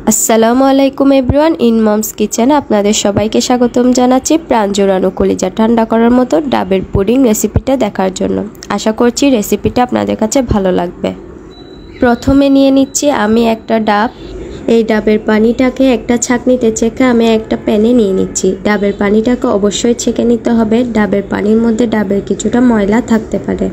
আসসালামু আলাইকুম everyone, in moms কিচেনে আপনাদের সবাইকে স্বাগতম জানাচ্ছি প্রাণ জোড়ানো কলিজা ঠান্ডা করার মতো ডাবের পুডিং রেসিপিটা দেখার জন্য। আশা করছি রেসিপিটা আপনাদের কাছে ভালো লাগবে। প্রথমে নিয়ে নিচ্ছি আমি একটা ডাব। এই ডাবের পানিটাকে একটা ছাঁকনিতে ছেঁকে আমি একটা প্যানে নিয়ে নিচ্ছি। ডাবের পানিটাকে অবশ্যই ছেঁকে নিতে হবে। ডাবের পানির মধ্যে ডাবের কিছুটা ময়লা থাকতে পারে।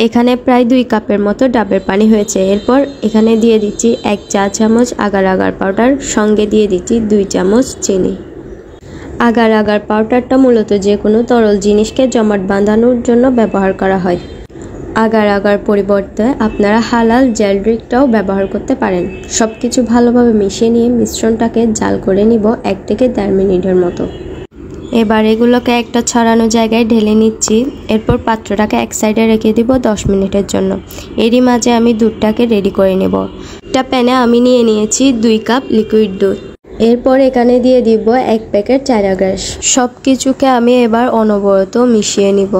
এখানে প্রায় 2 কাপের মতো ডাবের পানি হয়েছে। এরপর এখানে দিয়ে দিচ্ছি 1 চা চামচ আগার আগার পাউডার, সঙ্গে দিয়ে দিচ্ছি 2 চামচ চিনি। আগার আগার পাউডারটা মূলত যে কোনো তরল জিনিসকে জমাট বাঁধানোর জন্য ব্যবহার করা হয়। আগার আগার পরিবর্তে আপনারা হালাল জ্যালরিকটাও ব্যবহার করতে পারেন। সব কিছু ভালোভাবে মিশিয়ে নিয়ে মিশ্রণটাকে জাল করে নিব 1 থেকে 1.5 মিনিটের মতো। এবার এগুলোকে একটা ছড়ানো জায়গায় ঢেলে নিচ্ছি। এরপর পাত্রটাকে এক সাইডে রেখে দিব 10 মিনিটের জন্য। এরই মাঝে আমি দুধটাকে রেডি করে নেব। একটা প্যানে আমি নিয়ে নিয়েছি 2 কাপ লিকুইড দুধ। এরপর এখানে দিয়ে দিব 1 প্যাকেট চায়না গ্রাস। সব কিছুকে আমি এবার অনবরত মিশিয়ে নিব।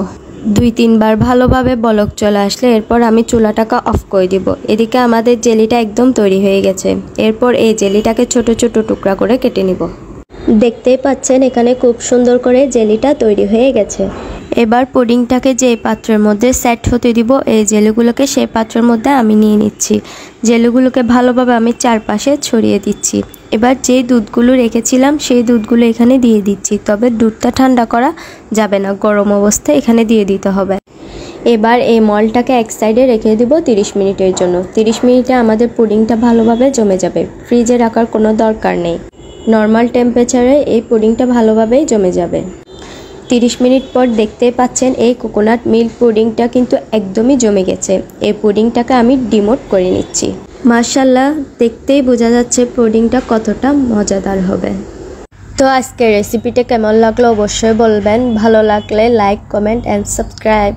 2-3 বার ভালোভাবে বলক চলে আসলে এরপর আমি চুলাটাকে অফ করে দিব। এদিকে আমাদের জেলিটা একদম তৈরি হয়ে গেছে। এরপর এই জেলিটাকে ছোট ছোট টুকরা করে কেটে নিব। দেখতেই পাচ্ছেন এখানে খুব সুন্দর করে জেলিটা তৈরি হয়ে গেছে। এবার পুডিংটাকে যে পাত্রের মধ্যে সেট হতে দিব, এই জেলিগুলোকে সেই পাত্রের মধ্যে আমি নিয়ে নিচ্ছি। জেলিগুলোকে ভালোভাবে আমি চারপাশে ছড়িয়ে দিচ্ছি। এবার যে দুধগুলো রেখেছিলাম সেই দুধগুলো এখানে দিয়ে দিচ্ছি। তবে দুধটা ঠান্ডা করা যাবে না, গরম অবস্থায় এখানে দিয়ে দিতে হবে। এবার এই মলটাকে এক সাইডে রেখে দিব 30 মিনিটের জন্য। 30 মিনিটে আমাদের পুডিংটা ভালোভাবে জমে যাবে। ফ্রিজে রাখার কোনো দরকার নেই। নর্মাল টেম্পারেচারে এই পুডিংটা ভালোভাবেই জমে যাবে। 30 মিনিট পর দেখতেই পাচ্ছেন এই কোকোনাট মিল্ক পুডিংটা কিন্তু একদমই জমে গেছে। এই পুডিংটাকে আমি ডিমোট করে নিচ্ছি। মাশাআল্লাহ, দেখতেই বোঝা যাচ্ছে পুডিংটা কতটা মজাদার হবে। তো আজকের রেসিপিটা কেমন লাগলো অবশ্যই বলবেন। ভালো লাগলে লাইক, কমেন্ট অ্যান্ড সাবস্ক্রাইব।